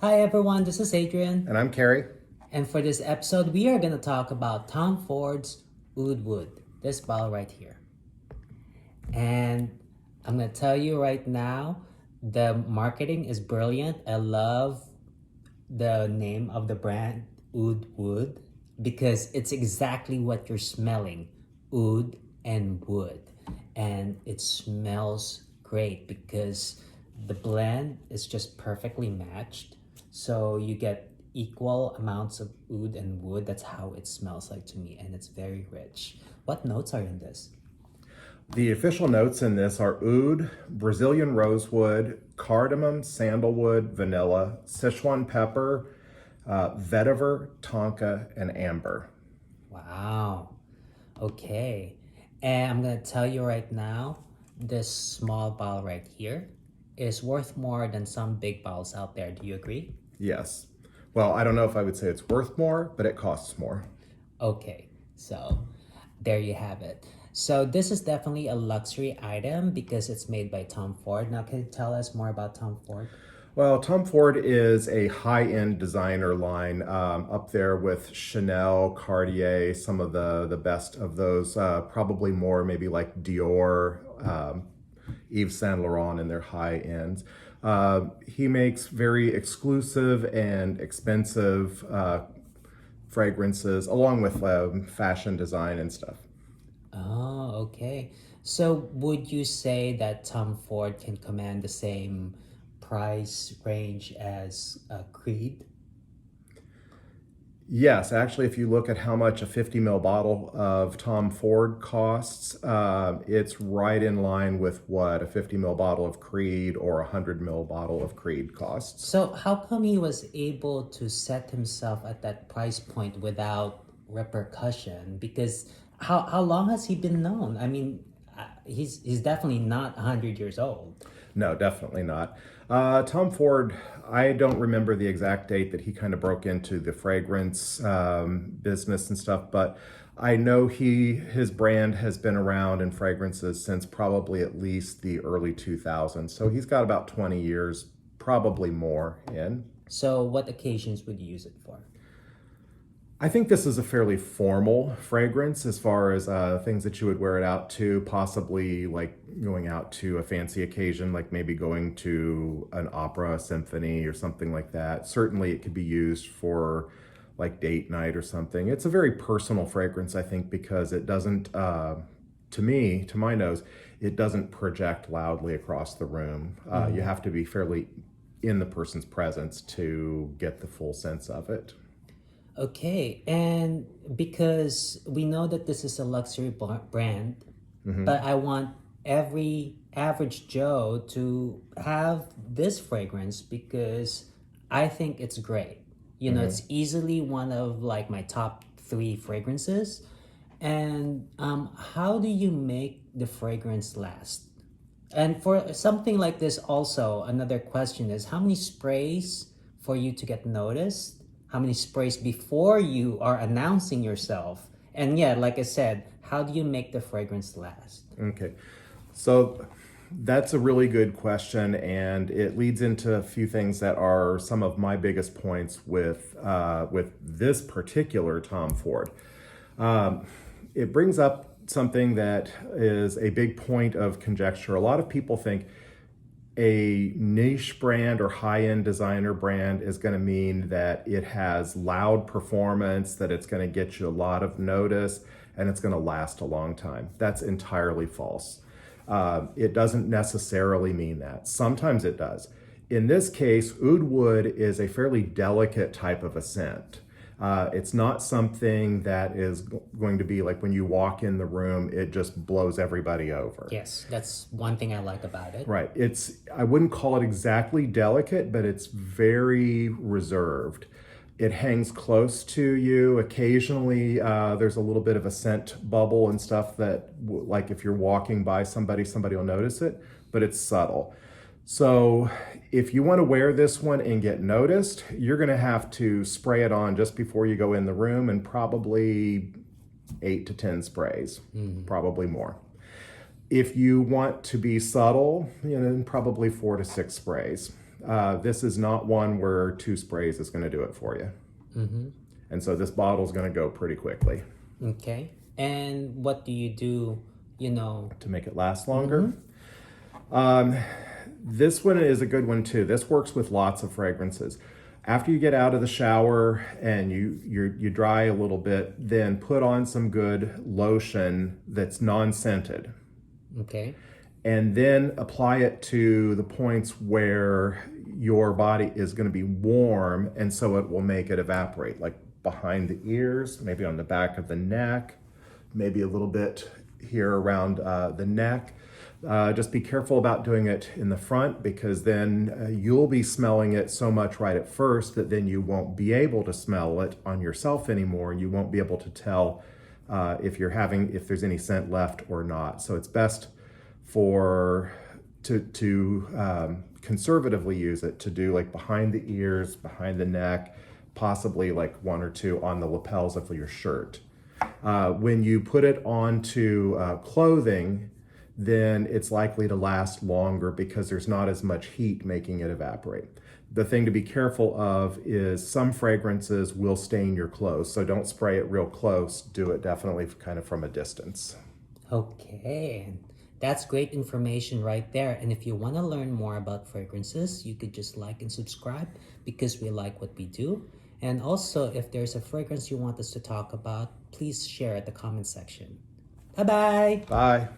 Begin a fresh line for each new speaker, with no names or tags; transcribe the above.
Hi everyone, this is Adrian.
And I'm Carrie.
And for this episode, we are going to talk about Tom Ford's Oud Wood, this bottle right here. And I'm going to tell you right now, the marketing is brilliant. I love the name of the brand, Oud Wood, because it's exactly what you're smelling, oud and wood. And it smells great because the blend is just perfectly matched. So you get equal amounts of oud and wood. That's how it smells like to me, and it's very rich. What notes are in this?
The official notes in this are oud, Brazilian rosewood, cardamom, sandalwood, vanilla, Sichuan pepper, vetiver, tonka, and amber.
Wow. Okay. And I'm going to tell you right now, this small bottle right here is worth more than some big bottles out there. Do you agree?
Yes. Well, I don't know if I would say it's worth more, but it costs more.
Okay. So there you have it. So this is definitely a luxury item because it's made by Tom Ford. Now, can you tell us more about Tom Ford?
Well, Tom Ford is a high-end designer line up there with Chanel, Cartier, some of the best of those, probably more maybe like Dior, Yves Saint Laurent in their high ends. He makes very exclusive and expensive fragrances along with fashion design and stuff.
Oh, okay. So would you say that Tom Ford can command the same price range as Creed?
Yes, actually, if you look at how much a 50 ml bottle of Tom Ford costs, it's right in line with what a 50 ml bottle of Creed or a 100 ml bottle of Creed costs.
So how come he was able to set himself at that price point without repercussion? Because how long has he been known? I mean, he's definitely not 100 years old.
No, definitely not. Tom Ford, I don't remember the exact date that he kind of broke into the fragrance business and stuff, but I know his brand has been around in fragrances since probably at least the early 2000s. So he's got about 20 years, probably more in.
So what occasions would you use it for?
I think this is a fairly formal fragrance as far as things that you would wear it out to, possibly like going out to a fancy occasion, like maybe going to an opera, a symphony, or something like that. Certainly it could be used for like date night or something. It's a very personal fragrance, I think, because it doesn't, to me, to my nose, it doesn't project loudly across the room. You have to be fairly in the person's presence to get the full sense of it.
Okay, and because we know that this is a luxury brand, but I want every average Joe to have this fragrance because I think it's great. It's easily one of like my top three fragrances. And how do you make the fragrance last? And for something like this, also, another question is how many sprays for you to get noticed? How many sprays before you are announcing yourself? And yeah, like I said, how do you make the fragrance last?
Okay, so that's a really good question, and it leads into a few things that are some of my biggest points with this particular Tom Ford. It brings up something that is a big point of conjecture. A lot of people think a niche brand or high-end designer brand is going to mean that it has loud performance, that it's going to get you a lot of notice, and it's going to last a long time. That's entirely false. It doesn't necessarily mean that. Sometimes it does. In this case, Oud Wood is a fairly delicate type of a scent. It's not something that is going to be like when you walk in the room, it just blows everybody over.
Yes, that's one thing I like about it.
Right. I wouldn't call it exactly delicate, but it's very reserved. It hangs close to you. Occasionally, there's a little bit of a scent bubble and stuff that, like if you're walking by somebody will notice it, but it's subtle. So if you want to wear this one and get noticed, you're going to have to spray it on just before you go in the room, and probably 8 to 10 sprays, probably more. If you want to be subtle, probably 4 to 6 sprays. this is not one where 2 sprays is going to do it for you. And so this bottle is going to go pretty quickly.
Okay. And what do you do,
to make it last longer? This one is a good one too. This works with lots of fragrances. After you get out of the shower and you dry a little bit, then put on some good lotion that's non-scented.
Okay.
And then apply it to the points where your body is going to be warm, and so it will make it evaporate, like behind the ears, maybe on the back of the neck, maybe a little bit here around the neck. Just be careful about doing it in the front, because then you'll be smelling it so much right at first that then you won't be able to smell it on yourself anymore, and you won't be able to tell if there's any scent left or not. So it's best to conservatively use it, to do like behind the ears, behind the neck, possibly like 1 or 2 on the lapels of your shirt. When you put it onto clothing, then it's likely to last longer because there's not as much heat making it evaporate. The thing to be careful of is some fragrances will stain your clothes, so don't spray it real close. Do it definitely kind of from a distance.
Okay. That's great information right there. And if you want to learn more about fragrances, you could just like and subscribe, because we like what we do. And also, if there's a fragrance you want us to talk about, please share at the comment section. Bye-bye.
Bye.